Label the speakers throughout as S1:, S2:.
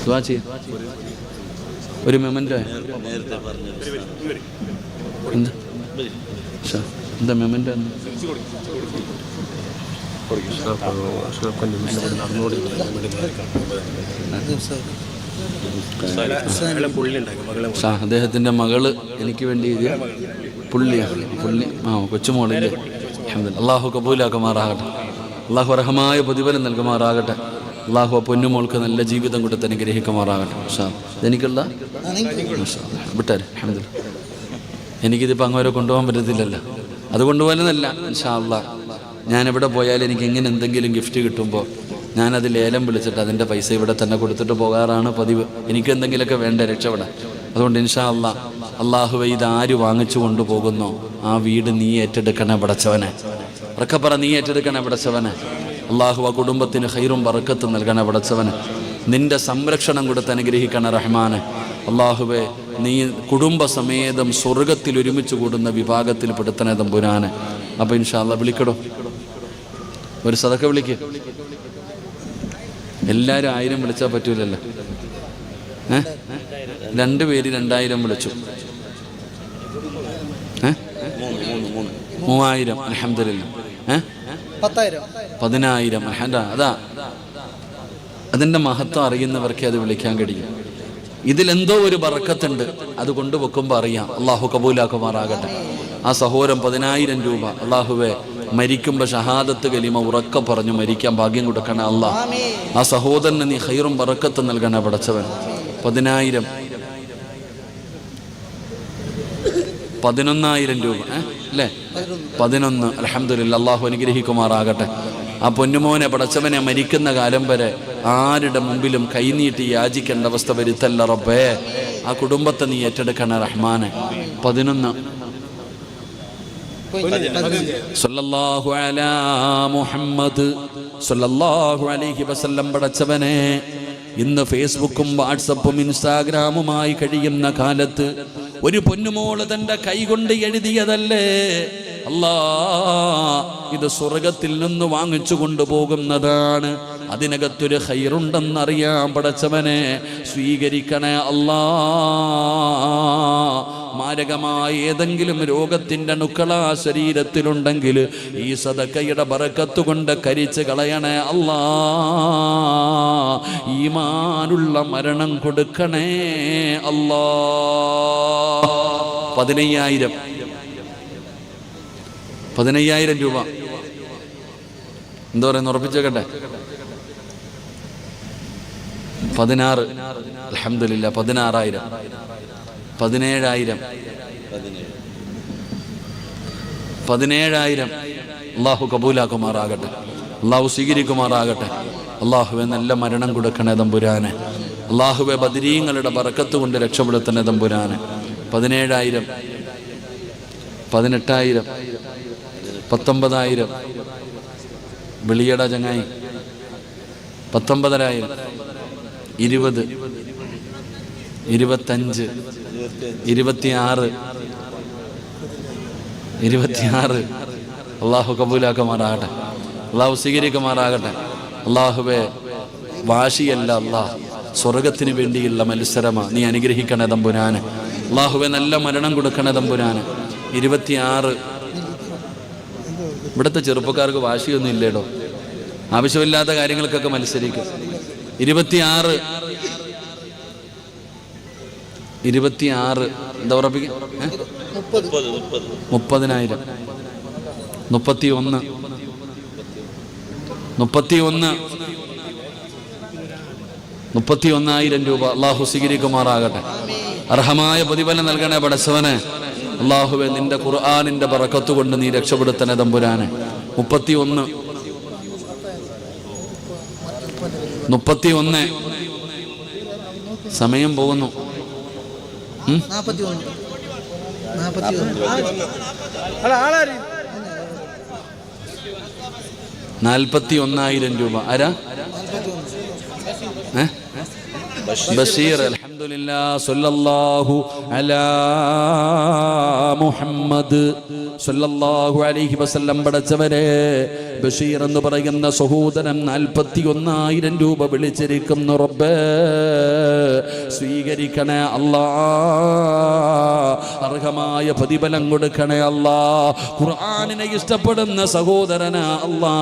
S1: ദുആ ചെയ്യാം. ഒരു മെമൻറ്റോ എന്താ മെമൻറ്റോ അദ്ദേഹത്തിൻ്റെ മകള് എനിക്ക് വേണ്ടി എഴുതിയ പുള്ളി കൊച്ചുമോളില്ലേ. അള്ളാഹു കബൂലാക്കുമാറാകട്ടെ. അള്ളാഹു അർഹമായ പ്രതിഫലം നൽകുമാറാകട്ടെ. അള്ളാഹു പൊന്നുമോൾക്ക് നല്ല ജീവിതം കൊടുത്ത് അനുഗ്രഹിക്കുമാറാകട്ടെ. എനിക്കുള്ള വിട്ടാര് അൽഹംദുലില്ലാ. എനിക്കിതിപ്പോൾ അങ്ങോട്ട് കൊണ്ടുപോകാൻ പറ്റത്തില്ലല്ലോ. അത് കൊണ്ടുപോകാനെന്നല്ല, ഇൻഷാ അള്ളാഹ് ഞാനെവിടെ പോയാലും എനിക്ക് എങ്ങനെ എന്തെങ്കിലും ഗിഫ്റ്റ് കിട്ടുമ്പോൾ ഞാനത് ലേലം വിളിച്ചിട്ട് അതിൻ്റെ പൈസ ഇവിടെ തന്നെ കൊടുത്തിട്ട് പോകാറാണ് പതിവ്. എനിക്ക് എന്തെങ്കിലുമൊക്കെ വേണ്ട രക്ഷപ്പെടാൻ. അതുകൊണ്ട് ഇൻഷാ അള്ളാഹ് അള്ളാഹുവേ ഇതാര് വാങ്ങിച്ചു കൊണ്ടുപോകുന്നോ ആ വീട് നീ ഏറ്റെടുക്കണേ പടച്ചവനെ. ഉറക്കപ്പറ, നീ ഏറ്റെടുക്കണേ പടച്ചവനെ. അള്ളാഹു ആ കുടുംബത്തിന് ഖൈറും ബറക്കത്തും നൽകണേ പടച്ചവനെ. നിന്റെ സംരക്ഷണം കൊടുത്ത് അനുഗ്രഹിക്കണേ റഹ്മാനെ. അള്ളാഹുവേ നീ കുടുംബസമേതം സ്വർഗത്തിൽ ഒരുമിച്ച് കൂടുന്ന വിഭാഗത്തിൽ പെടുത്തണേ തമ്പുരാനെ. അപ്പോൾ ഇൻഷാ അള്ളാഹ് വിളിക്കടോ, ഒരു സദക്ക വിളിക്ക്. എല്ലാവരും 1000 വിളിച്ചാൽ പറ്റൂലല്ലോ. 2 പേര് 2000 വിളിച്ചു. 3000 അൽഹംദുലില്ലാ. 10,000 അതാ അതിൻ്റെ മഹത്വം അറിയുന്നവർക്കേ അത് വിളിക്കാൻ കഴിയും. ഇതിലെന്തോ ഒരു ബറക്കത്തുണ്ട്, അത് കൊണ്ടുവെക്കുമ്പോൾ അറിയാം. അള്ളാഹു കബൂലാക്കുമാറാകട്ടെ. ആ സഹോദരൻ 10,000 രൂപ അള്ളാഹുവേ മരിക്കുമ്പോൾ ഷഹാദത്ത് കലിമ ഉറക്ക പറഞ്ഞു മരിക്കാൻ ഭാഗ്യം കൊടുക്കണേ അള്ളാഹ്. ആ സഹോദരന് നീ ഖൈറും ബറക്കത്തും നൽകണേ പടച്ചവൻ. 10,000 11,000 രൂപ അല്ലേ? 11. അൽഹംദുലില്ലാ. അള്ളാഹു അനുഗ്രഹിക്കുമാറാകട്ടെ. ആ പൊന്നുമോനെ പടച്ചവനെ മരിക്കുന്ന കാലം വരെ ആരുടെ മുമ്പിലും കൈനീട്ടി യാചിക്കേണ്ട അവസ്ഥ വരുത്തല്ല റബ്ബേ. ആ കുടുംബത്തെ നീ ഏറ്റെടുക്കണേ റഹ്മാനെ. 11. സല്ലല്ലാഹു അലാ മുഹമ്മദ് സല്ലല്ലാഹു അലൈഹി വസല്ലം. പടച്ചവനെ ഇന്ന് ഫേസ്ബുക്കും വാട്സപ്പും ഇൻസ്റ്റാഗ്രാമുമായി കഴിയുന്ന കാലത്ത് ഒരു പൊന്നുമോള് തൻ്റെ കൈകൊണ്ട് എഴുതിയതല്ലേ അല്ലാ, ഇത് സ്വർഗത്തിൽ നിന്ന് വാങ്ങിച്ചു കൊണ്ടുപോകുന്നതാണ്. അതിനകത്തൊരു ഖൈറുണ്ടെന്നറിയാം പടച്ചവനെ. സ്വീകരിക്കണേ അല്ലാ. മാരകമായ ഏതെങ്കിലും രോഗത്തിൻ്റെ അണുക്കളാ ശരീരത്തിലുണ്ടെങ്കിൽ ഈ സദക്കയുടെ ബറക്കത്ത് കൊണ്ട് കരിച്ച് കളയണേ അല്ലാ. ഈമാനുള്ള മരണം കൊടുക്കണേ അല്ലാ. 15,000 രൂപ എന്താ പറയുന്ന ഉറപ്പിച്ചേക്കട്ടെ. 16. അൽഹംദുലില്ലാ. 16,000. 17,000. 17,000. അള്ളാഹു കബൂലാക്കുമാറാകട്ടെ. അള്ളാഹു സ്വീകരിക്കുമാറാകട്ടെ. അള്ളാഹുവെ നല്ല മരണം കൊടുക്കണേ തമ്പുരാനെ. അള്ളാഹുവെ ബദരീങ്ങളുടെ ബറക്കത്ത് കൊണ്ട് രക്ഷപ്പെടുത്തണേ തമ്പുരാനെ. 17,000. 18,000. 19,000. വെളിയട ചങ്ങായി. 19,000. 20. 25. 26. 26. അള്ളാഹു കബൂലാക്കുമാറാകട്ടെ. അള്ളാഹു സ്വീകരിക്കുമാറാകട്ടെ. അള്ളാഹുവെ വാശിയല്ല അള്ളാഹ്, സ്വർഗത്തിന് വേണ്ടിയുള്ള മത്സരമാണ്. നീ അനുഗ്രഹിക്കണേ തമ്പുരാനെ. അള്ളാഹുവെ നല്ല മരണം കൊടുക്കണേ തമ്പുരാനെ. 26. ഇവിടുത്തെ ചെറുപ്പക്കാർക്ക് വാശിയൊന്നും ഇല്ലേടോ, ആവശ്യമില്ലാത്ത കാര്യങ്ങൾക്കൊക്കെ മത്സരിക്കും. 26. 26. എന്താ ഉറപ്പിക്കുക? 30,000. 31. 31,000 രൂപ അള്ളാഹു സ്വീകരിക്കുമാറാകട്ടെ. അർഹമായ പ്രതിഫലം നൽകണേ പടച്ചവനെ. അള്ളാഹുവെ നിന്റെ ഖുർആനിന്റെ ബറക്കത്ത് കൊണ്ട് നീ രക്ഷപ്പെടുത്തണേ തമ്പുരാനെ. 31. 31. സമയം പോകുന്നു. 41,000 രൂപ. ആരാ? ബഷീർ. അൽഹംദുലില്ലാ. സല്ലല്ലാഹു അലാ മുഹമ്മദ് സല്ലല്ലാഹു അലൈഹി വസല്ലം. പടച്ചവരെ ബഷീർ എന്ന് പറയുന്ന സഹോദരൻ 41,000 രൂപ വിളിച്ചിരിക്കുന്നു റബ്ബേ. സ്വീകരിക്കണേ അല്ലാ. അർഹമായ പ്രതിഫലം കൊടുക്കണേ അല്ലാ. ഖുർആനിനെ ഇഷ്ടപ്പെടുന്ന സഹോദരനാ അല്ലാ,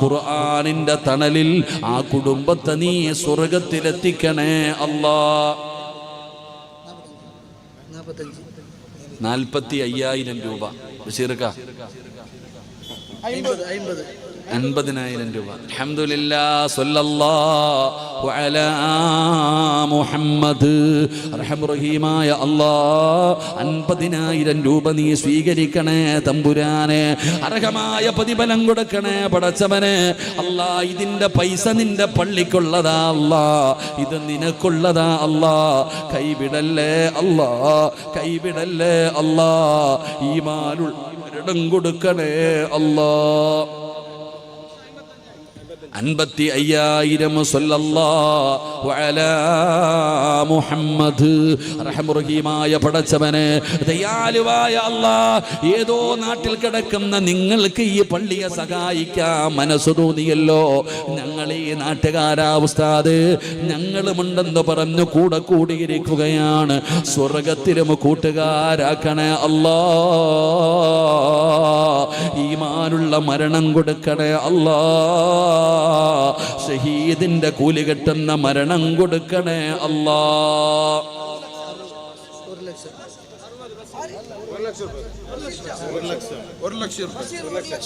S1: ഖുർആനിന്റെ തണലിൽ ആ കുടുംബത്തെ നീ സ്വർഗത്തിലെത്തിക്കണേ അല്ലാ. 45,000 രൂപ ബഷീർക്ക, 50,000 രൂപ. അൽഹംദുലില്ലാഹ്, സ്വല്ലല്ലാഹു അലാ മുഹമ്മദ്. റഹീമായ അല്ലാഹ്, 50,000 രൂപ നീ സ്വീകരിക്കണേ തമ്പുരാനെ. അർഹമായ പ്രതിഫലം കൊടുക്കണേ പടച്ചവനെ. അല്ലാ, ഇതിന്റെ പൈസ നിന്റെ പള്ളിക്കുള്ളതാ അല്ലാ, ഇത് നിനക്കുള്ളതാ അല്ലാ. കൈവിടല്ലേ അല്ലാ, കൈവിടല്ലേ അല്ലാ. ഈമാനുള്ള ഇടം കൊടുക്കണേ അല്ലാ. 55,000 സ്വല്ലല്ലാഹു അലാ മുഹമ്മദ്. റഹീമായ പടച്ചവനെ, ദയാലുവായ അല്ലാഹ്, ഏതോ നാട്ടിൽ കിടക്കുന്ന നിങ്ങൾക്ക് ഈ പള്ളിയെ സഹായിക്കാൻ മനസ്സു തോന്നിയല്ലോ. ഞങ്ങൾ ഈ നാട്ടുകാരാ ഉസ്താദ്, ഞങ്ങളുമുണ്ടെന്ന് പറഞ്ഞു കൂടെ കൂടിയിരിക്കുകയാണ്. സ്വർഗത്തിലും കൂട്ടുകാരാക്കണേ അല്ലാഹ്. ഈമാനുള്ള മരണം കൊടുക്കണേ അല്ലാഹ്. ഷഹീദിന്റെ കൂലി കിട്ടുന്ന മരണം കൊടുക്കണേ അല്ലാ.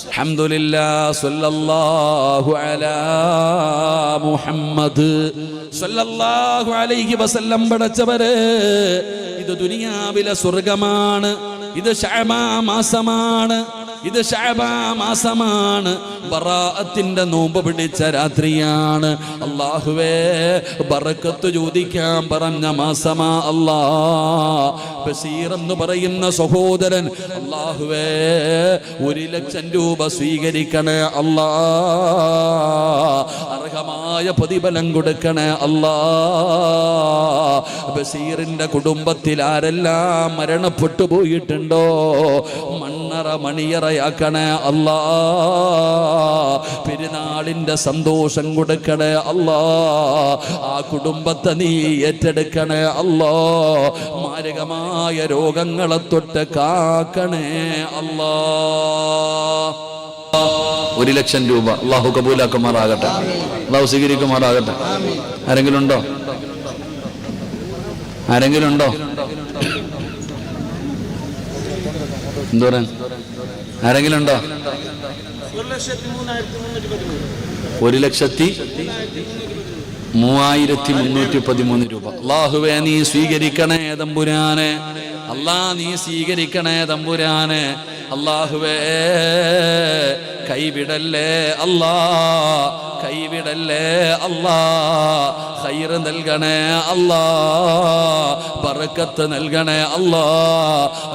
S1: അൽഹംദുലില്ലാഹ്, സ്വല്ലല്ലാഹു അലാ മുഹമ്മദ് സ്വല്ലല്ലാഹു അലൈഹി വസല്ലം. പടച്ചവരെ, ഇത് ദുനിയാവിലെ സ്വർഗമാണ്. ഇത് ശഅബാൻ മാസമാണ്. ഇത് ശഅബാൻ മാസമാണ്. ബറാഅത്തിന്റെ നോമ്പ് പിടിച്ച രാത്രിയാണ്. അല്ലാഹുവേ, ബറക്കത്ത് ചോദിക്കാൻ പറഞ്ഞ മാസമാ അല്ലാ. ബഷീർ എന്ന് പറയുന്ന സഹോദരൻ, അല്ലാഹുവേ, 1,00,000 രൂപ സ്വീകരിക്കണേ അല്ലാ. അർഹമായ പ്രതിഫലം കൊടുക്കണേ അല്ലാ. ബഷീറിന്റെ കുടുംബത്തിൽ ആരെല്ലാം മരണപ്പെട്ടു പോയിട്ടുണ്ടോ, മണ്ണറ മണിയറയാക്കണേ അല്ലാ. പെരുന്നാളിന്റെ സന്തോഷം കൊടുക്കണേ അല്ലാ. ആ കുടുംബത്തെ നീ ഏറ്റെടുക്കണേ അല്ലാ. മാരകമായ രോഗങ്ങളെ തൊട്ട് കാക്കണേ അല്ലാ. 1,00,000 രൂപ അല്ലാഹു കബൂലാക്കുമാറാകട്ടെ, അല്ലാഹു സ്വീകരിക്കുമാറാകട്ടെ. ആരെങ്കിലും ഉണ്ടോ? ആരെങ്കിലും ഉണ്ടോ? എന്തോരം ആരെങ്കിലും ഉണ്ടോ? 1,03,313 രൂപ. അല്ലാഹുവേ, നീ സ്വീകരിക്കണേ തമ്പുരാനെ. അല്ലാ, നീ സ്വീകരിക്കണേ തമ്പുരാനെ. അല്ലാഹുവേ, കൈവിടല്ലേ അല്ലാ, കൈവിടല്ലേ അല്ലാ. ഖൈറ് നൽകണേ അല്ലാ, ബറക്കത്ത് നൽകണേ അല്ലാ.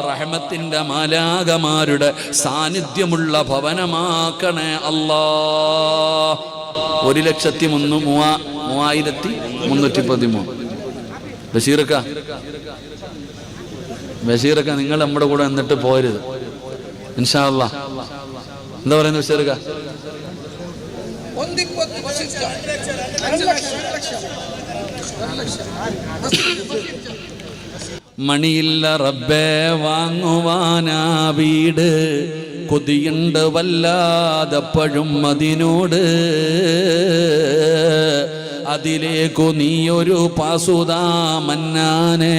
S1: റഹ്മത്തിന്റെ മാലാഖമാരുടെ സാന്നിധ്യമുള്ള ഭവനമാക്കണേ അല്ലാ. 1,03,313. ബഷീർക്ക, ബഷീർക്ക, നിങ്ങൾ നമ്മുടെ കൂടെ എന്നിട്ട് പോരുത് ഇൻഷാ അല്ലാഹ്. എന്താ പറയുന്നത് ബഷീർക്ക? മണിയില്ല റബ്ബേ വാങ്ങുവാനാ വീട്, കൊതിയുണ്ട് വല്ലാതെപ്പോഴും അതിനോട്. അതിലേക്കു നീയൊരു പാസുതാ മന്നാനെ,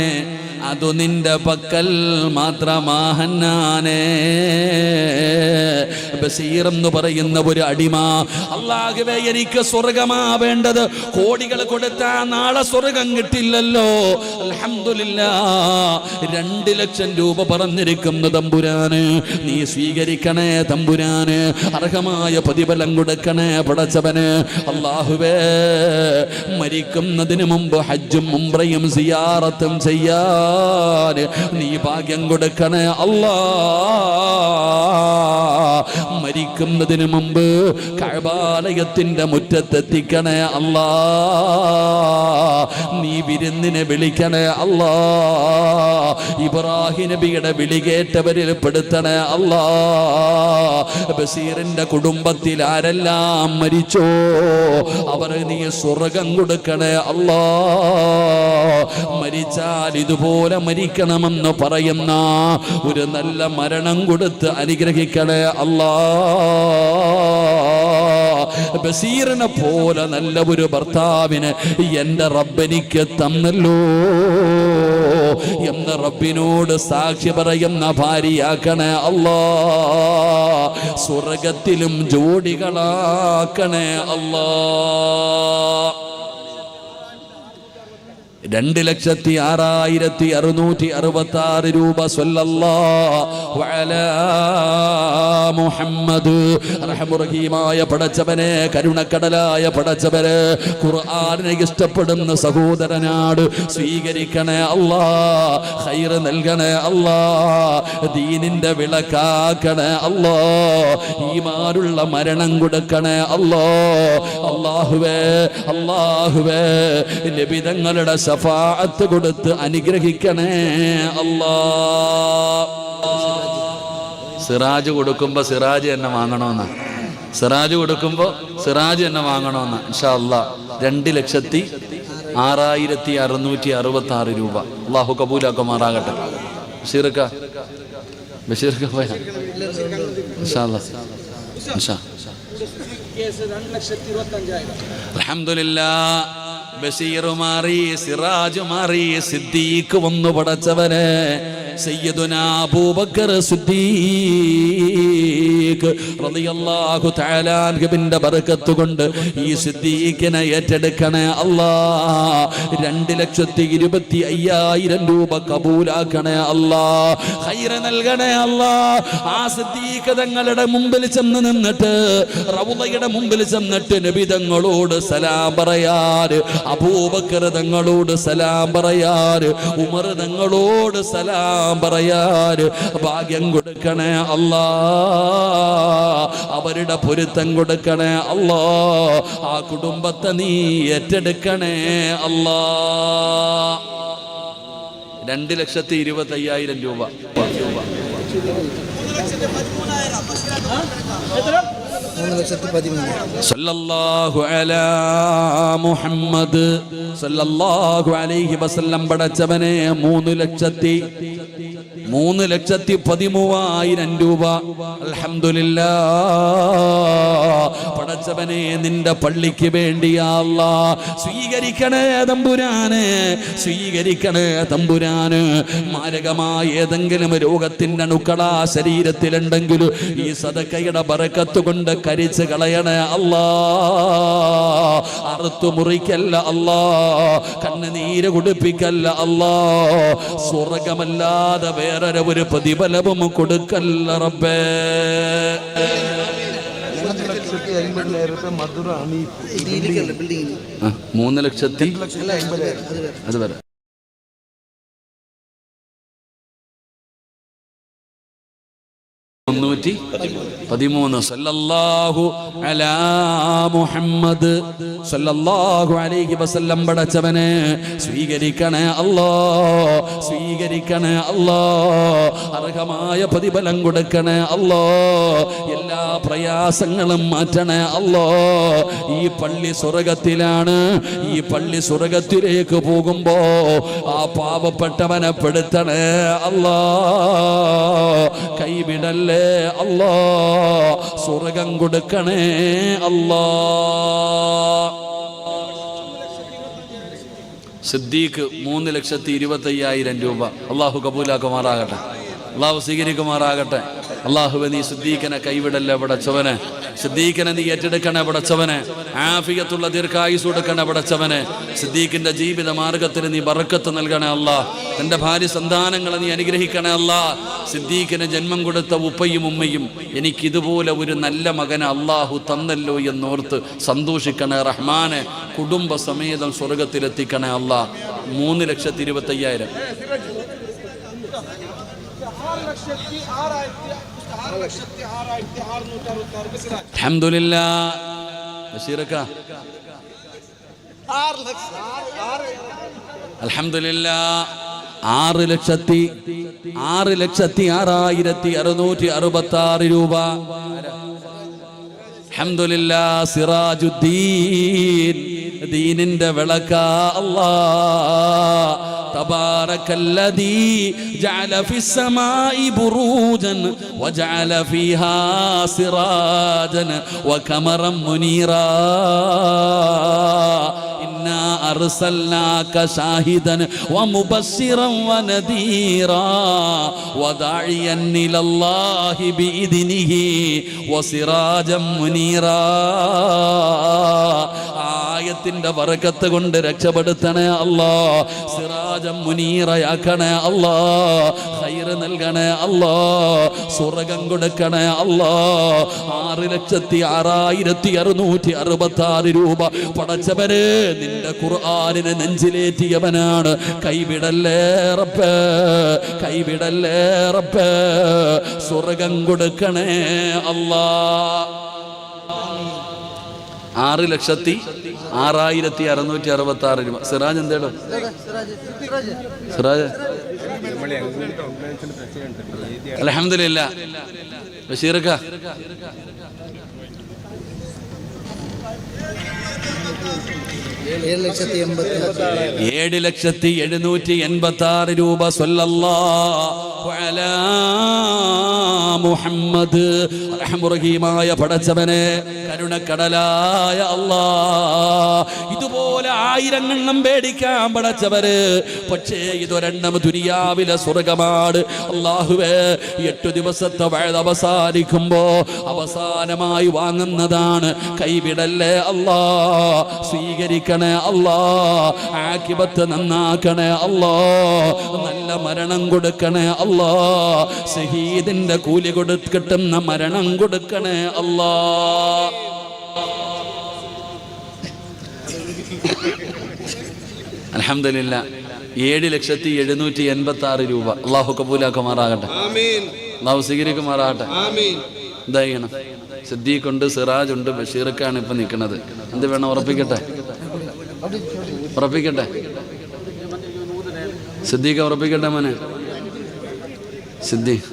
S1: അതു നിന്റെ പക്കൽ മാത്രമാഹന്നാനേ. ബഷീർ എന്ന് പറയുന്ന ഒരു അടിമ, അല്ലാഹുവേ, എനിക്ക് സ്വർഗമാ വേണ്ടത്. കോടികൾ കൊടുത്താൽ നാളെ സ്വർഗം കിട്ടില്ലല്ലോ. അൽഹംദുലില്ലാഹ്, 2,00,000 രൂപ പറഞ്ഞിരിക്കുന്നു തമ്പുരാന്. നീ സ്വീകരിക്കണേ തമ്പുരാന്. അർഹമായ പ്രതിഫലം കൊടുക്കണേ പടച്ചവന്. അല്ലാഹുവേ, മരിക്കുന്നതിന് മുമ്പ് ഹജ്ജും ഉംറയും സിയാറത്തും ചെയ്യാൻ നീ ഭാഗ്യം കൊടുക്കണേ അല്ലാ. മരിക്കുന്നതിന് മുമ്പ് കഅബാലയത്തിന്റെ മുറ്റത്തെത്തിക്കണേ അല്ലാ. നീ വിരുന്നിനെ വിളിക്കണേ അല്ലാ. ഇബ്രാഹിം നബിയുടെ വിളി കേട്ടവരിൽ പെടുത്തണേ അല്ലാ. ബഷീറിന്റെ കുടുംബത്തിൽ ആരെല്ലാം മരിച്ചോ അവർ നീ സ്വർഗം കൊടുക്കണേ അല്ലാ. മരിച്ചാൽ ഇതുപോലെ മരിക്കണമെന്ന് പറയുന്ന ഒരു നല്ല മരണം കൊടുത്ത് അനുഗ്രഹിക്കണേ അല്ലാ. ബഷീറിനെ പോലെ നല്ല ഒരു ഭർത്താവിന് എന്റെ റബ്ബെനിക്ക് തന്നല്ലോ എന്ന റബ്ബിനോട് സാക്ഷി പറയുന്ന ഭാര്യയാക്കണേ അല്ലാ. സ്വർഗത്തിലും ജോഡികളാക്കണേ അല്ലാ. 2,06,666 രൂപ സ്വല്ലല്ലാഹു അലാ മുഹമ്മദ്. റഹ്മുറഹീമായ പടച്ചവനെ, കരുണക്കടലായ പടച്ചവനെ, ഖുർആനെ ഇഷ്ടപ്പെടുന്ന സഹോദരനാട് സ്വീകരിക്കണേ അല്ലാ. ഖൈർ നൽകണേ അല്ലാ. ദീനിന്റെ വിളക്കാക്കണേ അല്ലാ. ഈമാനുള്ള മരണം കൊടുക്കണേ അല്ലാ. അല്ലാഹുവേ അല്ലാഹുവേ നബി തങ്ങളുടെ ശഫാഅത്ത് കൊടുത്ത് അനുഗ്രഹിക്കണേ അല്ലാ. സിറാജ് കൊടുക്കുമ്പോ സിറാജ് തന്നെ വാങ്ങണമെന്ന, സിറാജ് കൊടുക്കുമ്പോ സിറാജ് തന്നെ വാങ്ങണമെന്ന. ഇൻഷാ അല്ലാഹ് 2,06,666 രൂപ അല്ലാഹു കബൂലാക്കുമാറാകട്ടെ. ബഷീർക്ക പോയ ഇൻഷാ അല്ലാഹ്. അൽഹംദുലില്ലാഹ്. ബഷീർ മാറി, സിറാജ് മാറി, സിദ്ദീഖ് വന്നു പടച്ചവനെ. സയ്യിദുനാ അബൂബക്കർ സിദ്ദീഖ് റളിയല്ലാഹു തആല അൻഹുവിന്റെ ബർക്കത്ത് കൊണ്ട് ഈ സിദ്ദീഖിനെ ഏറ്റെടുക്കണേ അല്ലാ. 2,25,000 രൂപ കബൂലാക്കണേ അല്ലാ. ഖൈർ നൽകണേ അല്ലാ. ആ സിദ്ദീഖ് തങ്ങളുടെ മുമ്പിൽ ചെന്ന് നിന്നിട്ട്, റൗളയുടെ മുമ്പിൽ ചെന്നിട്ട് നബി തങ്ങളോട് സലാം പറയാൻ, അബൂബക്കർ തങ്ങളോട് സലാം പറയാൻ, ഉമർ തങ്ങളോട് സലാം പറയാൻ ഭാഗ്യം കൊടുക്കണേ അല്ലാ. അവരുടെ പൊരുത്തം കൊടുക്കണേ അല്ലാ. ആ കുടുംബത്തെ നീ ഏറ്റെടുക്കണേ അല്ലാ. 2,25,000 രൂപ. സല്ലല്ലാഹു അലാ മുഹമ്മദ് സല്ലല്ലാഹു അലൈഹി വസല്ലം പടച്ചവനെ 3,13,000 രൂപ. അൽഹംദുലില്ലാഹ്. പടച്ചവനെ നിന്റെ പള്ളിക്ക് വേണ്ടിയാ അല്ലാഹ് സ്വീകരിക്കണേ തമ്പുരാനെ, സ്വീകരിക്കണേ തമ്പുരാന്. മാരകമായ ഏതെങ്കിലും രോഗത്തിന്റെ അണുക്കളാ ശരീരത്തിലുണ്ടെങ്കിൽ ഈ സദഖയുടെ ബറക്കത്ത് കൊണ്ട് കരിച്ച് കളയണേ അല്ലാ. അറുത്തു മുറിക്കല്ല അല്ലാ. കണ്ണുനീര് കുടിപ്പിക്കല്ല അല്ലാ. സ്വർഗമല്ലാതെ വേറൊരു ഒരു പ്രതിഫലവും കൊടുക്കല്ല റബ്ബേ.
S2: 3,50,000
S1: അത് വരെ. സല്ലല്ലാഹു അലാ മുഹമ്മദ് സല്ലല്ലാഹു അലൈഹി വസല്ലം പടച്ചവനെ സ്വീകരിക്കണേ അല്ലാ. സ്വീകരിക്കണേ അല്ലാ. അർഹമായ പ്രതിഫലം കൊടുക്കണേ അല്ലാ. എല്ലാ പ്രയാസങ്ങളും മാറ്റണേ അല്ലാ. ഈ പള്ളി സ്വർഗത്തിലാണ്. ഈ പള്ളി സ്വർഗത്തിലേക്ക് പോകുമ്പോ ആ പാവപ്പെട്ടവനെ പെടുത്തണേ അല്ലാ. കൈവിടല്ലേ അല്ലാ. സ്വർഗം കൊടുക്കണേ അല്ലാ. സിദ്ദീഖ് 3,25,000 രൂപ അല്ലാഹു കബൂലാക്കുമാറാകട്ടെ. അല്ലാഹു സ്വീകരിക്കുമാറാകട്ടെ. അല്ലാഹുവേ നീ സിദ്ദീഖിനെ കൈവിടല്ലേ പടച്ചവനെ. സിദ്ദീഖിനെ നീ ഏറ്റെടുക്കണേ പടച്ചവനെ. ആഫിയത്തുള്ള ദീർഘായുസ് കൊടുക്കണേ പടച്ചവനെ. സിദ്ദീഖിന്റെ ജീവിത മാർഗത്തിന് നീ ബറക്കത്ത് നൽകണേ അല്ലാ. തന്റെ ഭാര്യ സന്താനങ്ങളെ നീ അനുഗ്രഹിക്കണേ അല്ലാ. സിദ്ദീഖിന് ജന്മം കൊടുത്ത ഉപ്പയും ഉമ്മയും എനിക്കിതുപോലെ ഒരു നല്ല മകനെ അല്ലാഹു തന്നല്ലോ എന്നോർത്ത് സന്തോഷിക്കണേ റഹ്മാനെ. കുടുംബസമേതം സ്വർഗത്തിലെത്തിക്കണേ അല്ലാ. 3,25,000. അൽഹംദുലില്ലാഹ്. ബഷീറക്ക
S2: 6 ലക്ഷം
S1: അൽഹംദുലില്ലാഹ് 6,06,666 രൂപ. അൽഹംദുലില്ലാഹ് സിറാജുദ്ദീൻ, ദീനിന്റെ വിളക്ക അല്ലാഹ്. തബാറകല്ലദീ ജഅല ഫിസ്സമാഇ ബുറൂജൻ വജഅല ഫീഹാ സിറാജൻ വഖമറൻ മുനീറാ. ഇന്നാ അർസൽനാക ഷാഹിദൻ വമുബശ്ശിറൻ വനദീറാ വദാഇയൻ ഇലല്ലാഹി ബിഇദ്നിഹി വസിറാജൻ മുനീറാ. ആയത്തിന്റെ ബറക്കത്ത് കൊണ്ട് രക്ഷപ്പെടുത്തണേ അല്ലാഹ്. സിറാജൻ മുനീറയാക്കണേ അല്ലാഹ്. ഖൈറ് നൽകണേ അല്ലാഹ്. സ്വർഗ്ഗം കൊടുക്കണേ അല്ലാഹ്. 6,06,666 രൂപ പടച്ചവരെ നിന്റെ ഖുർആനിനെ നെഞ്ചിലേറ്റിയവനാണ്. കൈവിടല്ലേ റബ്ബേ, കൈവിടല്ലേ റബ്ബേ. സ്വർഗ്ഗം കൊടുക്കണേ അല്ലാഹ്. 6,06,666 രൂപ. സിറാജ് എന്തേടോ? സിറാജ് അൽഹംദുലില്ലാ. ബഷീർക്ക 7,786 രൂപ. സ്വല്ലല്ലാഹു അലാ മുഹമ്മദ്. റഹ്മുറഹീമായ പടച്ചവനെ, കരുണക്കടലായ അല്ലാഹ്, ഇതുപോലെ 1000 എണ്ണം പേടിക്കാൻ പടച്ചവര്. പക്ഷേ ഇതൊരെണ്ണം ദുനിയാവിലെ സ്വർഗമാണ്. അല്ലാഹുവേ, 8 ദിവസത്തെ വഅദ് അവസാനിക്കുമ്പോ അവസാനമായി വാങ്ങുന്നതാണ്. കൈവിടല്ലേ അല്ലാഹ്. സ്വീകരിക്കണേ അല്ലാഹ്. ആഖിബത്ത് നന്നാക്കണേ അല്ലാഹ്. നല്ല മരണം കൊടുക്കണേ അല്ലാഹ്. ശഹീദിന്റെ കൂലി കിട്ടുന്ന മരണം കൊടുക്കണേ അല്ലാഹ്. അൽഹംദുലില്ലാഹ്. 7,786 രൂപ. അല്ലാഹു കബൂലാക്കുമാറാകട്ടെ. അല്ലാഹു സ്വീകരിക്കുമാറാകട്ടെ. എന്താ ചെയ്യണം? സിദ്ദീഖുണ്ട്, സിറാജുണ്ട്, ബഷീർക്കാണ് ഇപ്പൊ നിൽക്കുന്നത്. എന്ത് വേണം? ഉറപ്പിക്കട്ടെ, ഉറപ്പിക്കട്ടെ. സിദ്ദീഖ് ഉറപ്പിക്കട്ടെ മോനെ. സിദ്ദീഖ്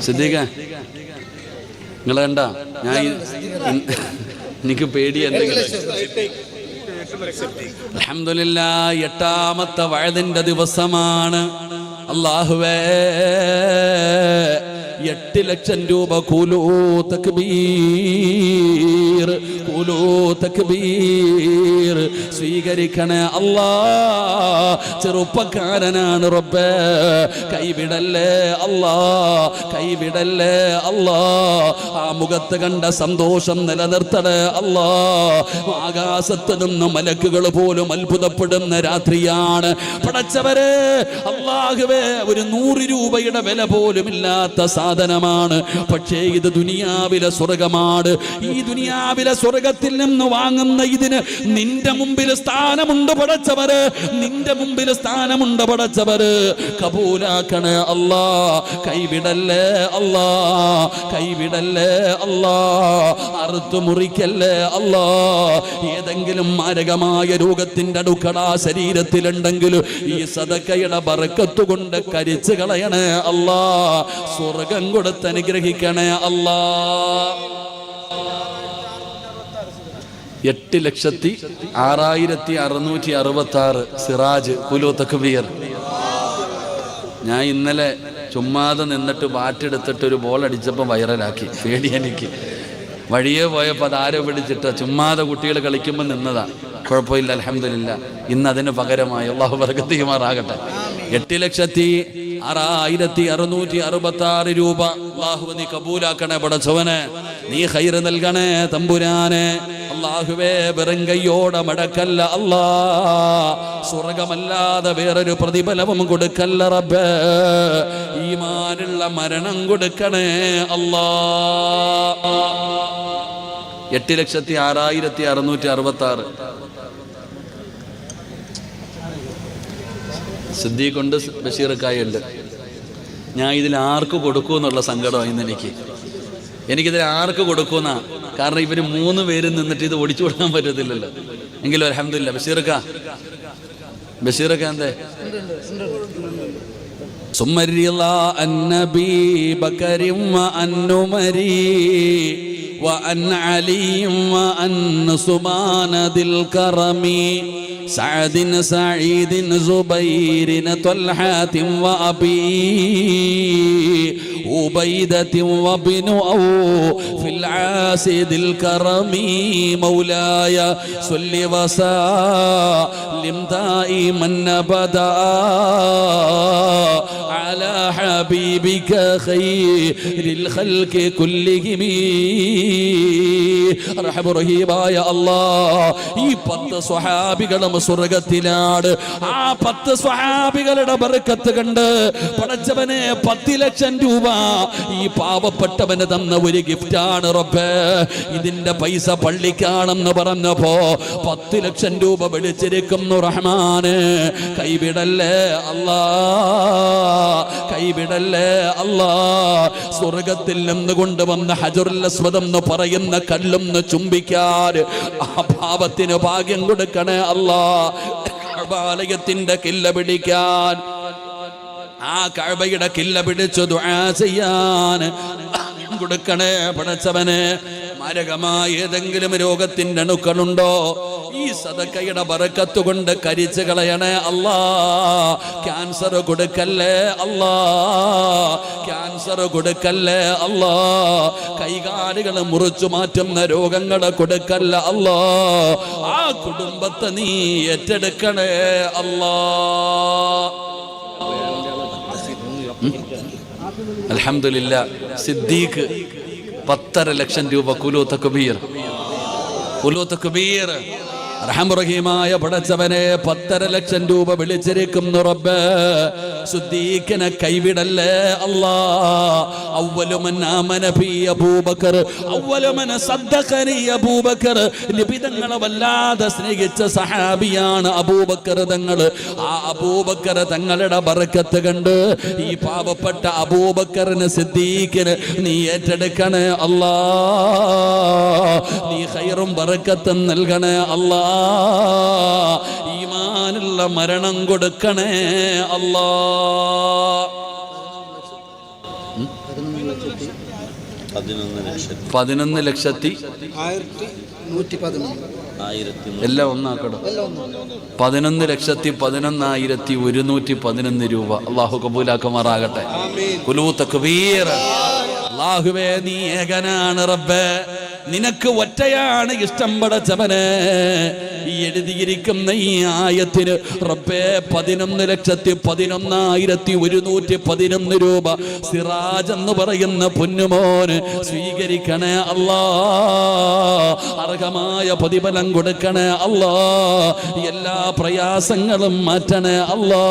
S1: സിദ്ദീഖ നിങ്ങൾ കണ്ട ഞാൻ എനിക്ക് പേടി എന്തെങ്കിലും. അൽഹംദുലില്ലാഹ്. 8ാമത്തെ വഅദിന്റെ ദിവസമാണ്. അല്ലാഹുവേ, 8 ലക്ഷം രൂപ. കൂലൂ തക്ബീർ, കൂലൂ തക്ബീർ. സ്വീകരിക്കണേ അല്ലാഹ്. ചെറുപ്പക്കാരനാണ് റബ്ബേ. കൈവിടല്ലേ അല്ലാഹ്, കൈവിടല്ലേ അല്ലാഹ്. ആ മുഖത്ത് കണ്ട സന്തോഷം നിലനിർത്തണേ അല്ലാഹ്. ആകാശത്ത് നിന്ന് മലക്കുകൾ പോലും അത്ഭുതപ്പെടുന്ന രാത്രിയാണ് പടച്ചവരെ. അല്ലാഹുവേ, ഒരു 100 രൂപയുടെ വില പോലും ഇല്ലാത്ത സാധനമാണ്. പക്ഷേ ഇത് ദുനിയാവിലെ സ്വർഗമാണ്. ഈ ദുനിയാവിലെ സ്വർഗത്തിൽ നിന്ന് വാങ്ങുന്ന ഇതിന് നിന്റെ മുമ്പിൽ സ്ഥാനമുണ്ട് പടച്ചവര്. നിന്റെ മുമ്പിൽ സ്ഥാനമുണ്ട് പടച്ചവര്. കബൂലാക്കണേ അല്ലാഹ്. കൈവിടല്ലേ അല്ലാഹ്, കൈവിടല്ലേ അല്ലാഹ്. അറുത്തു മുറിക്കല്ലേ അല്ലാഹ്. ഏതെങ്കിലും മാരകമായ രോഗത്തിന്റെ അടുക്കള ശരീരത്തിലുണ്ടെങ്കിൽ ഈ സദക്കയുടെ ബറക്കത്ത് കൊണ്ട് കരിച്ചു കളയണേ അല്ലാഹ്. സ്വർഗം കൊടുത്ത് അനുഗ്രഹിക്കണേ അല്ലാഹ്. 8,06,666 സിറാജ് കുലു തക്ബീർ. ഞാൻ ഇന്നലെ ചുമ്മാതെ നിന്നിട്ട് ബാറ്റെടുത്തിട്ട് ഒരു ബോൾ അടിച്ചപ്പോൾ വൈറലാക്കി. പേടി എനിക്ക്. വഴിയെ പോയപ്പോൾ അതാരോ പിടിച്ചിട്ട് ചുമ്മാതെ കുട്ടികൾ കളിക്കുമ്പോൾ നിന്നതാ. കുഴപ്പമില്ല, അൽഹംദുലില്ലാ. ഇന്ന് അതിന് പകരമായി അല്ലാഹു ബർക്കത്ത് ചെയ്യുമാറാകട്ടെ. 8,06,666 രൂപ. അല്ലാഹു നീ കബൂലാക്കണേ പടച്ചവനെ. നീ ഖൈർ നൽകണേ തമ്പുരാനെ. അല്ലാഹുവേ, വെറും കയ്യോടെ മടക്കല്ല അല്ലാഹ്. സ്വർഗമല്ലാതെ വേറൊരു പ്രതിഫലവും കൊടുക്കല്ല റബ്ബേ. ഈമാനുള്ള മരണം കൊടുക്കണേ അല്ലാഹ്. 8,06,666 സിദ്ദീഖുണ്ട്, ബഷീർക്കായുണ്ട്. ഞാൻ ഇതിൽ ആർക്ക് കൊടുക്കൂ എന്നുള്ള സങ്കടമായി ഇന്ന് എനിക്ക്. എനിക്കിതിൽ ആർക്ക് കൊടുക്കുന്ന, കാരണം ഇവർ 3 പേര് നിന്നിട്ട് ഇത് ഓടിച്ചു കൊടുക്കാൻ പറ്റത്തില്ലല്ലോ. എങ്കിലും അൽഹംദുലില്ലാ. ബഷീറക്ക എന്തേ ثم الرضا عن نبي بكر وعن عمر وعن علي وعن عثمان ذي الكرم سعد سعيد زبير طلحة وأبي عبيدة وابن في العاص ذي الكرم مولاي صل وسلم دائما أبدا على حبيبك خير الخلق كلهم റഹീമായ അല്ലാഹ്. ഈ 10 സ്വഹാബികളും സ്വർഗ്ഗത്തിലാണ്. ആ 10 സ്വഹാബികളുടെ ബർക്കത്ത് കണ്ട് പടച്ചവനെ 10 ലക്ഷം രൂപ ഈ പാവപ്പെട്ടവന് തന്ന ഒരു ഗിഫ്റ്റാണ് റബ്ബേ. ഇതിന്റെ പൈസ പള്ളിക്കാണെന്ന് പറഞ്ഞപ്പോ 10 ലക്ഷം രൂപ വിളിച്ചിരിക്കുന്നു റഹ്മാന്. കൈവിടല്ലേ അല്ലാ, കൈവിടല്ലേ അല്ലാ. സ്വർഗത്തിൽ നിന്ന് കൊണ്ടുവന്ന ഹജറുൽ അസ്വദ് എന്ന് പറയുന്ന കല്ലൊന്ന് ചുംബിക്കാൻ ആ പാപത്തിന് ഭാഗ്യം കൊടുക്കണേ അല്ലാ. കഅബാലയത്തിന്റെ കില്ല പിടിക്കാൻ, ആ കഅബയുടെ കില്ല പിടിച്ചു ദുആ ചെയ്യാൻ കൊടുക്കണേ പടച്ചവനെ. മാരകമായ ഏതെങ്കിലും രോഗത്തിന്റെ അണുക്കളുണ്ടോ ഈ സദക്കയുടെ ബറക്കത്ത് കൊണ്ട് കരിച്ചു കളയണേ അല്ലാ. ക്യാൻസർ കൊടുക്കല്ലേ അല്ലാ, ക്യാൻസർ കൊടുക്കല്ലേ അല്ലാ. കൈകാലുകൾ മുറിച്ചു മാറ്റുന്ന രോഗങ്ങളെ കൊടുക്കല്ല അല്ലാ. ആ കുടുംബത്തെ നീ ഏറ്റെടുക്കണേ അല്ലാ. അൽഹംദുലില്ലാ. സിദ്ദീഖ് 10.5 ലക്ഷം രൂപ കുലൂ തക്ബീർ റഹീമായ പടച്ചവനെ 10.5 ലക്ഷം രൂപ വിളിച്ചിരിക്കുന്നു റബ്ബേ. സിദ്ദീഖിനെ കൈവിടല്ലേ അല്ലാ. അവ്വലു മൻ ആമന ബി അബൂബക്കർ അവ്വലു മൻ സദ്ദഖനി അബൂബക്കർ. നബി തങ്ങളെ വല്ലാതെ സ്നേഹിച്ച സഹാബിയാണ് അബൂബക്കർ തങ്ങൾ. ആ അബൂബക്കർ തങ്ങളുടെ ബർക്കത്ത് കണ്ട് ഈ പാവപ്പെട്ട അബൂബക്കറിന് സിദ്ദീഖിന് നീ ഏറ്റെടുക്കണേ അല്ലാ. നീ ഖൈറും ബർക്കത്തും നൽകണേ അല്ലാ. ഈമാനുള്ള മരണം കൊടുക്കണേ അല്ലാ. 11,111 എല്ലാം ഒന്നാക്കടോ. 11,11,111 രൂപ അല്ലാഹു കബൂലാക്കുമാറാകട്ടെ. ഖുലൂ തക്ബീർ. അല്ലാഹുവേ നീ ഏകനാണ് റബ്ബേ, നിനക്ക് ഒറ്റയാണ് ഇഷ്ടം പടച്ചവനെ. ഈ എഴുതിയിരിക്കുന്ന ഈ ആയത്തിന് റബ്ബേ 11,11,111 രൂപ സിറാജ് എന്ന് പറയുന്ന പൊന്നുമോന് സ്വീകരിക്കണേ അല്ലാ. അർഹമായ പ്രതിഫലം കൊടുക്കണേ അല്ലാ. എല്ലാ പ്രയാസങ്ങളും മാറ്റണേ അല്ലാ.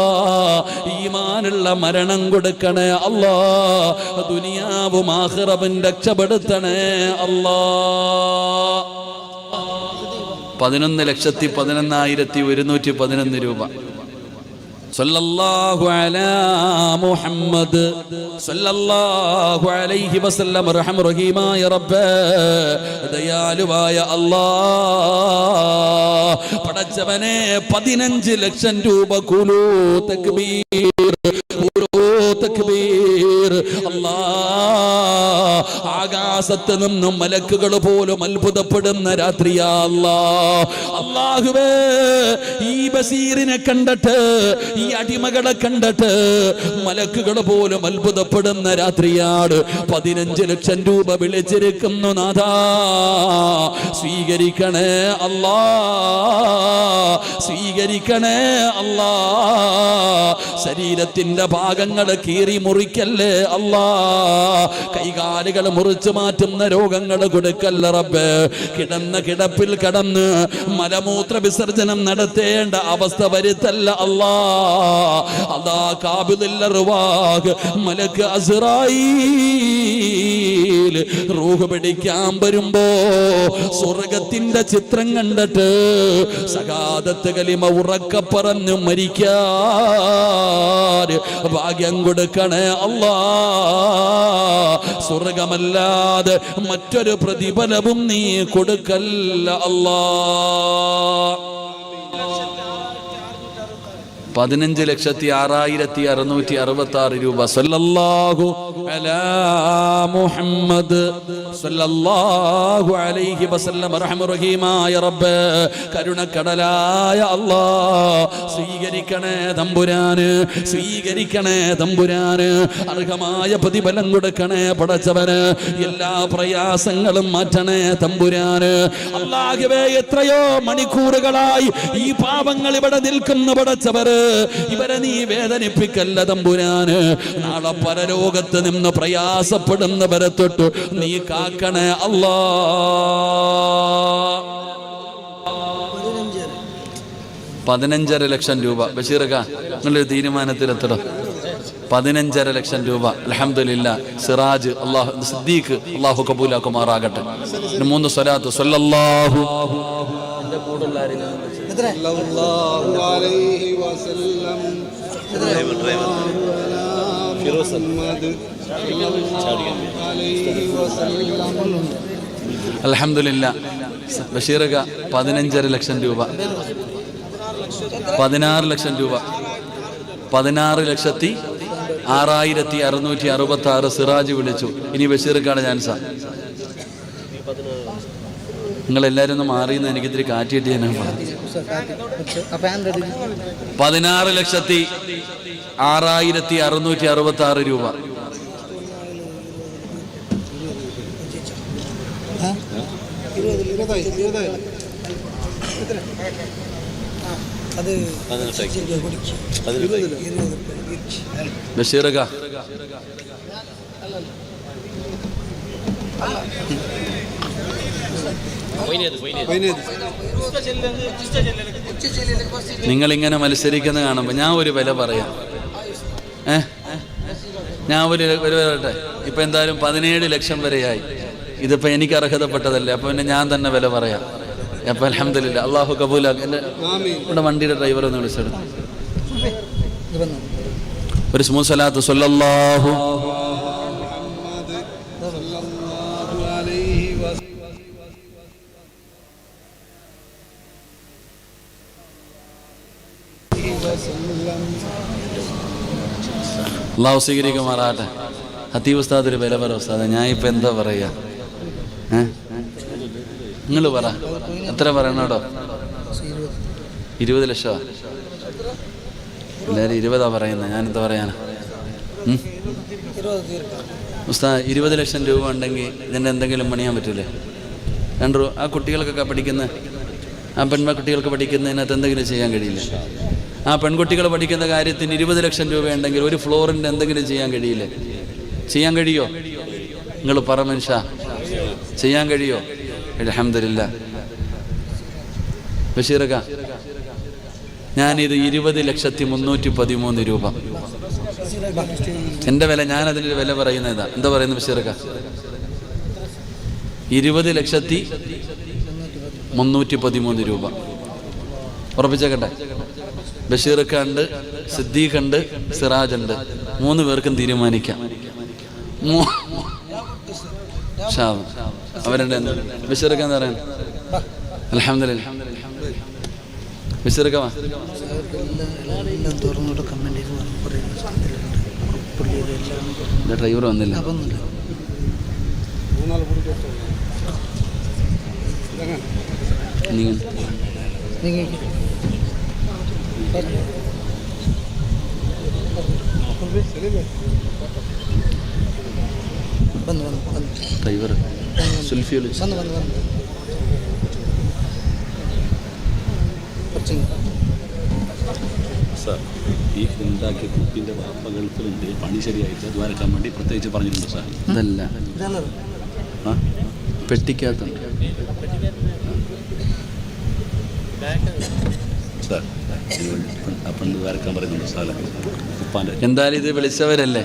S1: ഈമാനുള്ള മരണം കൊടുക്കണേ അല്ലാ. ദുനിയാവും ആഖിറവും രക്ഷപ്പെടുത്തണേ അല്ലാ. 11,11,111 രൂപ. സല്ലല്ലാഹു അലാ മുഹമ്മദ് സല്ലല്ലാഹു അലൈഹി വസല്ലം. റഹീമായ റബ്ബേ, ദയാലുവായ അല്ലാഹ് പടച്ചവനെ 15 ലക്ഷം രൂപ ഖുലൂ തക്ബീർ, ഖുലൂ തക്ബീർ. അല്ലാഹ് ആകാശത്ത് നിന്നും മലക്കുകൾ പോലും അത്ഭുതപ്പെടുന്ന രാത്രിയാ അല്ലാഹ്. അല്ലാഹുവേ ഈ ബസീറിനെ കണ്ടിട്ട്, ഈ അടിമകളെ കണ്ടിട്ട് മലക്കുകൾ പോലും അത്ഭുതപ്പെടുന്ന രാത്രിയാണ്. 15 ലക്ഷം രൂപ വിളിച്ചിരിക്കുന്നു നാഥാ. സ്വീകരിക്കണേ അല്ലാ, സ്വീകരിക്കണേ അല്ലാ. ശരീരത്തിന്റെ ഭാഗങ്ങൾ കീറി മുറിക്കല്ലേ അല്ലാ. കൈകാലുകൾ മുറിച്ചു മാറ്റുന്ന രോഗങ്ങൾ കൊടുക്കല്ല റബ്ബേ. കിടന്ന കിടപ്പിൽ കിടന്ന് മലമൂത്ര വിസർജനം നടത്തേണ്ട അവസ്ഥ വരുത്തല്ല അല്ലാ. അതാ കാബിദുൽ അർവാഹ് മലക്ക് അസ്റായീൽ ഭൂമിയിൽ റൂഹ് പിടിക്കാൻ വരുമ്പോ സ്വർഗത്തിന്റെ ചിത്രം കണ്ടിട്ട് സകാദത്ത് കലിമ ഉറക്കെ പറഞ്ഞു മരിക്കാൻ ഭാഗ്യം കൊടുക്കണേ അല്ലാ. സ്വർഗമല്ലാതെ മറ്റൊരു പ്രതിഫലവും നീ കൊടുക്കല്ല അല്ലാ. 15,06,666 രൂപ. സല്ലല്ലാഹു അലാ മുഹമ്മദ് സല്ലല്ലാഹു അലൈഹി വസല്ലം. റഹ്മറഹീമായ റബ്ബ്, കരുണക്കടലായ അല്ലാഹ്, സ്വീകരിക്കണേ തമ്പുരാന്, സ്വീകരിക്കണേ തമ്പുരാന്. അർഹമായ പ്രതിഫലം കൊടുക്കണേ പടച്ചവന്. എല്ലാ പ്രയാസങ്ങളും മാറ്റണേ തമ്പുരാന്. അല്ലാഹുവേ, എത്രയോ മണിക്കൂറുകളായി ഈ പാവങ്ങൾ ഇവിടെ നിൽക്കുന്ന പടച്ചവര്, ഇവരെ നീ വേദനിപ്പിക്കല്ല തമ്പുരാന്. നാളെ പരലോകത്ത് നിന്ന് പ്രയാസപ്പെടുന്നവരെ തൊട്ട് നീ കാക്കണേ അല്ലാ. 15.5 ലക്ഷം രൂപ. ബഷീറക്ക, നിങ്ങളൊരു തീരുമാനത്തിലെത്തണം. 15.5 ലക്ഷം രൂപ. അൽഹംദുലില്ലാ. സിറാജ് അല്ലാഹു, സിദ്ദീഖ് അല്ലാഹു കബൂലാക്കുമാറാകട്ടെ. 3 സ്വലാത്ത്. സല്ലല്ലാഹു അൽഹംദുലില്ലാ. ബഷീറക 15.5 ലക്ഷം രൂപ. 16 ലക്ഷം രൂപ. 16,06,666 സിറാജ് വിളിച്ചു. ഇനി ബഷീർക്കാണ് ചാൻസാ. നിങ്ങളെല്ലാവരും ഒന്ന് മാറിയെന്ന് എനിക്കിത്തിരി കാറ്റിയിട്ട് ഞാൻ പറഞ്ഞു. 16,06,666 രൂപ. ബഷീറക നിങ്ങളിങ്ങനെ മത്സരിക്കുന്ന കാണുമ്പോൾ ഞാൻ ഒരു വില പറയാം. ഞാൻ ഒരു പറയട്ടെ. ഇപ്പം എന്തായാലും 17 ലക്ഷം വരെയായി. ഇതിപ്പോൾ എനിക്ക് അർഹതപ്പെട്ടതല്ലേ, അപ്പോൾ പിന്നെ ഞാൻ തന്നെ വില പറയാം. അപ്പം അൽഹംദുലില്ലാ, അള്ളാഹു കബൂലാക്ക്. എൻ്റെ ഇവിടെ വണ്ടിയുടെ ഡ്രൈവർ ഒന്ന് വിളിച്ചെടുത്തു. ഒരു സ്മൂത്ത് സ്വലാത്ത്. സല്ലല്ലാഹു അള്ളാഹു സ്വീകരിക്കുമാറാട്ടെ. ഹത്തീബ് ഉസ്താദ് ഒരു വില പറ ഉസ്താദ്. ഞാൻ ഇപ്പം എന്താ പറയുക? നിങ്ങൾ പറ, എത്ര പറയണോടോ? 20 ലക്ഷമാ. എല്ലാവരും 20 പറയുന്നത്. ഞാനെന്താ പറയാനാ? ഉസ്താദ് 20 ലക്ഷം രൂപ ഉണ്ടെങ്കിൽ ഇതിൻ്റെ എന്തെങ്കിലും പണിയാൻ പറ്റൂലേ? ആ കുട്ടികൾക്കൊക്കെ പഠിക്കുന്ന, ആ പെൺകുട്ടികൾക്ക് പഠിക്കുന്നതിനകത്ത് എന്തെങ്കിലും ചെയ്യാൻ കഴിയില്ലേ? ആ പെൺകുട്ടികൾ പഠിക്കുന്ന കാര്യത്തിന് 20 ലക്ഷം രൂപ ഉണ്ടെങ്കിൽ ഒരു ഫ്ലോറിൻ്റെ എന്തെങ്കിലും ചെയ്യാൻ കഴിയില്ലേ? ചെയ്യാൻ കഴിയോ? നിങ്ങൾ പറ മനുഷ്യ, ചെയ്യാൻ കഴിയോ? അൽഹംദുലില്ലാ. ബഷീറക്ക, ഞാനിത് 20,313,000 രൂപ. എൻ്റെ വില, ഞാനതിൻ്റെ വില പറയുന്നതാ. എന്താ പറയുന്നത് ബഷീറക്ക? 20,313,000 രൂപ. ഉറപ്പിച്ചേക്കട്ടെ. ബഷീറക്ക ഉണ്ട്, സിദ്ദീഖ് ഉണ്ട്, സിറാജ് ഉണ്ട്. 3 പേർക്കും തീരുമാനിക്കാം. അവരുടെ ബഷീറക്ക എന്താ പറയാൻ? അൽഹംദുലില്ലാ. ബഷീറക്ക ഡ്രൈവർ വന്നില്ല. ഡ്രൈവർ സുൽഫി വിളിച്ചു.
S2: സാർ, ഈ ഉണ്ടാക്കിയ കുട്ടിൻ്റെ വാപ്പ ഗൾഫിലുണ്ട്, പണി ശരിയായിട്ട് ദ്വാരക്കാൻ വേണ്ടി പ്രത്യേകിച്ച് പറഞ്ഞിട്ടുണ്ട് സാർ.
S1: അതല്ല, പെട്ടിക്കകത്തുണ്ട്
S2: സാർ. അപ്പം ദ്വാരക്കാൻ പറയുന്നുണ്ട് സാറേ.
S1: എന്തായാലും ഇത് വിളിച്ചവരല്ലേ,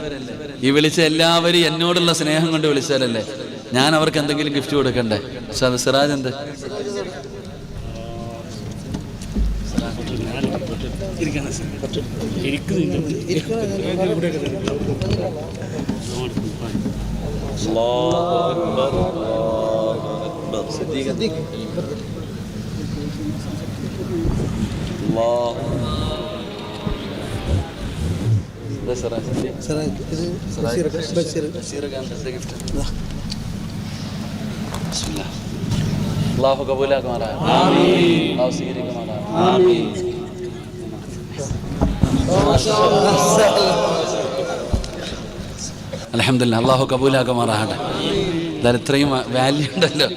S1: ഈ വിളിച്ച എല്ലാവരും എന്നോടുള്ള സ്നേഹം കൊണ്ട് വിളിച്ചവരല്ലേ. ഞാൻ അവർക്ക് എന്തെങ്കിലും ഗിഫ്റ്റ് കൊടുക്കണ്ടേ? സിറാജ് എന്ത് അല്ലാഹു കബൂലാക്കുമാറാകട്ടെ. അല്ലാഹു സ്വീകരിക്കുമാറാകട്ടെ. അൽഹംദുലില്ലാഹ്, അല്ലാഹു കബൂലാക്കുമാറാകട്ടെ. എന്തായാലും ഇത്രയും വാല്യൂ ഉണ്ടല്ലോ.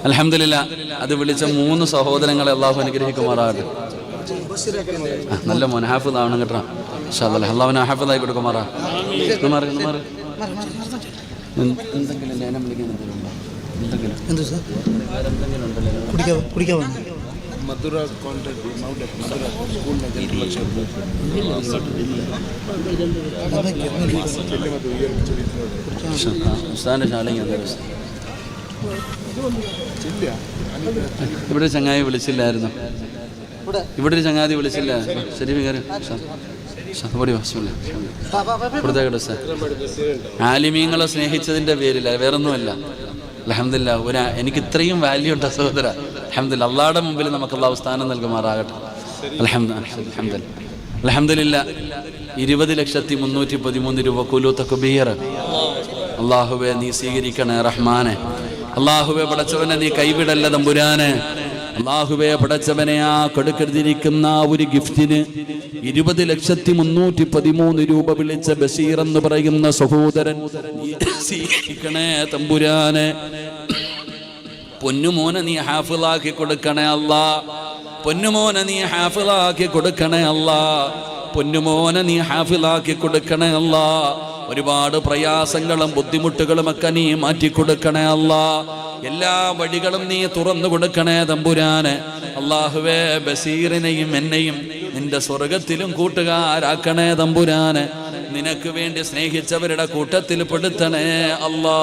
S1: അൽഹംദുലില്ലാഹ്, അത് വിളിച്ച 3 സഹോദരങ്ങളെ അല്ലാഹു അനുഗ്രഹിക്കുമാറാകട്ടെ. നല്ല മോൻ ഹാഫിദ് ആവണം കേട്ടോ. ഇൻഷാ അല്ലാഹ് അല്ലാഹുവിനെ ഹാഫിദായി കൊടുക്കുമാറാ. എന്തെങ്കിലും ലേനം വിളിക്കാൻ
S3: മധുര കോൺടാക്ട്
S1: ഇവിടെ ചങ്ങായി വിളിച്ചില്ലായിരുന്നു. ഇവിടെ ഒരു ചങ്ങാതി വിളിച്ചില്ല. ശരി ആലിമീങ്ങളെ സ്നേഹിച്ചതിൻ്റെ പേരില്ല, വേറൊന്നുമല്ല. അൽഹംദുലില്ലാഹ്, എനിക്ക് ഇത്രയും വാല്യൂ ഉണ്ട് സഹോദര. അൽഹംദുലില്ലാഹ്, അള്ളാഹുടെ മുമ്പിൽ നമുക്ക് അല്ലാഹു സ്ഥാനം നൽകുമാറാകട്ടെ. അൽഹംദുലില്ലാഹ്, 20,313 രൂപ കുലു തക്ബീർ. അല്ലാഹുവേ നീ സ്വീകരിക്കണേ റഹ്മാനെ. അല്ലാഹുവേ പടച്ചവനെ നീ കൈവിടല്ല തമ്പുരാനെ. അല്ലാഹുവേ പടച്ചവനെ ആ കൊടുക്കരുതിരിക്കുന്ന ഒരു ഗിഫ്റ്റിന് 20,313 രൂപ വിളിച്ച ബഷീർ എന്ന് പറയുന്ന സഹോദരൻ സ്വീകരിക്കണേ തമ്പുരാനെ. പൊന്നുമോനെ നീ ഹാഫിളാക്കി കൊടുക്കണേ അല്ലാ. പൊന്നുമോനെ നീ ഹാഫിളാക്കി കൊടുക്കണേ അല്ലാ. പൊന്നുമോനെ നീ ഹാഫിളാക്കി കൊടുക്കണേ അല്ലാ. ഒരുപാട് പ്രയാസങ്ങളും ബുദ്ധിമുട്ടുകളും ഒക്കെ നീ മാറ്റിക്കൊടുക്കണേ അല്ലാ. എല്ലാ വഴികളും നീ തുറന്നു കൊടുക്കണേ തമ്പുരാനെ. അല്ലാഹുവേ ബഷീറിനെയും എന്നെയും നിന്റെ സ്വർഗത്തിലും കൂട്ടുകാരാക്കണേ തമ്പുരാനെ. നിനക്ക് വേണ്ടി സ്നേഹിച്ചവരുടെ കൂട്ടത്തിൽ പെടുത്തണേ അല്ലാ.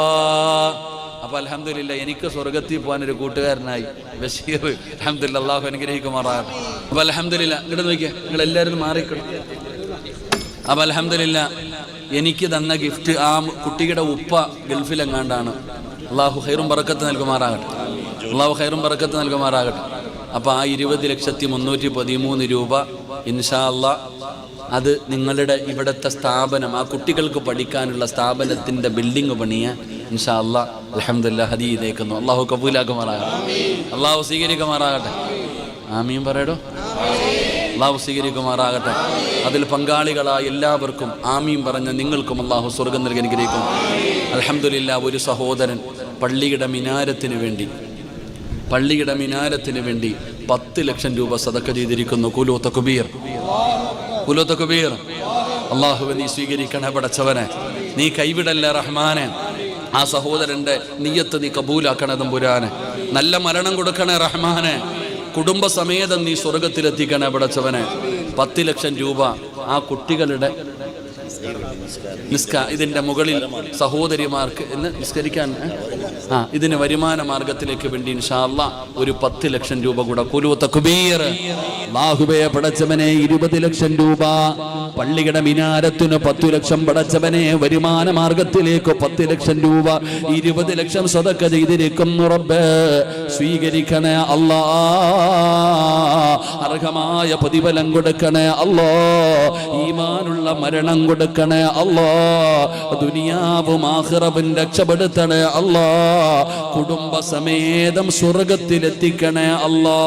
S1: അപ്പൊ അൽഹംദുലില്ലാഹ്, എനിക്ക് സ്വർഗത്തിൽ പോകാനൊരു കൂട്ടുകാരനായി ബഷീർ. അൽഹംദുലില്ലാഹ്, അല്ലാഹു അനുഗ്രഹിക്കുമാറാകട്ടെ. അപ്പൊ അൽഹംദുലില്ലാഹ്, ഇങ്ങോട്ട് നോക്കിയാ, നിങ്ങൾ എല്ലാവരും മാറിക്കണം. അപ്പൊ അൽഹംദുലില്ലാഹ്, എനിക്ക് തന്ന ഗിഫ്റ്റ് ആ കുട്ടിയുടെ ഉപ്പ ഗൾഫിലെങ്ങാണ്ടാണ്. അല്ലാഹു ഖൈറും ബറക്കത്ത് നൽകുമാറാകട്ടെ. അല്ലാഹു ഖൈറും ബറക്കത്ത് നൽകുമാറാകട്ടെ. അപ്പോൾ ആ 20,313 രൂപ ഇൻഷാ അല്ലാഹ് അത് നിങ്ങളുടെ ഇവിടുത്തെ സ്ഥാപനം, ആ കുട്ടികൾക്ക് പഠിക്കാനുള്ള സ്ഥാപനത്തിൻ്റെ ബിൽഡിംഗ് പണിയാൻ ഇൻഷാ അല്ലാഹ് അൽഹംദുലില്ലാഹ് ഹദീയതേക്കുന്നു. അല്ലാഹു കബൂലാക്കുമാറാകട്ടെ. അല്ലാഹു സ്വീകരിക്കുമാറാകട്ടെ. ആമീൻ പറയടോ. അല്ലാഹു സ്വീകരിക്കുമാറാകട്ടെ. അതിൽ പങ്കാളികളായ എല്ലാവർക്കും ആമീൻ പറഞ്ഞ നിങ്ങൾക്കും അല്ലാഹു സ്വർഗം നൽകി അനുഗ്രഹിക്കും. അൽഹംദുലില്ലാഹ്, ഒരു സഹോദരൻ പള്ളിയുടെ മിനാരത്തിന് വേണ്ടി 10 ലക്ഷം രൂപ സദഖ ചെയ്തിരിക്കുന്നു. കുലു തക്ബീർ, കുലു തക്ബീർ. അല്ലാഹുവേ നീ സ്വീകരിക്കണേ പടച്ചവനെ. നീ കൈവിടല്ലേ റഹ്മാനെ. ആ സഹോദരൻ്റെ നിയ്യത്ത് നീ കബൂലാക്കണേ തമ്പുരാനെ. നല്ല മരണം കൊടുക്കണേ റഹ്മാനെ. കുടുംബസമേതം നീ സ്വർഗത്തിലെത്തിക്കണേ പടച്ചവനെ. 10 ലക്ഷം രൂപ ആ കുട്ടികളുടെ ഇതിൻ്റെ മുകളിൽ സഹോദരിമാർക്ക് എന്ന് നിസ്കരിക്കാൻ ഇതിന് വരുമാന മാർഗത്തിലേക്ക് വേണ്ടി ഇൻഷാ അല്ലാഹ് ഒരു 10 ലക്ഷം രൂപ കൂടെ. കുലു തക്ബീർ. അല്ലാഹുവേ പടച്ചവനെ 20 ലക്ഷം രൂപ പള്ളിയുടെ മിനാരത്തിന് 10 ലക്ഷം പടച്ചവനെ വരുമാന മാർഗത്തിലേക്ക് 10 ലക്ഷം രൂപ 20 ലക്ഷം സദഖ ചെയ്തിരിക്കുന്നു റബ്ബേ. സ്വീകരിക്കണേ അല്ലാ. അർഹമായ പ്രതിഫലം കൊടുക്കണേ അല്ലാ. ഈമാനുള്ള മരണം കൊടുക്കണേ അല്ലാ. ദുനിയാവും ആഖിറവും രക്ഷപ്പെടുത്തണേ അല്ലാ. കുടുംബസമേതം സ്വർഗത്തിലെത്തിക്കണേ അല്ലാ.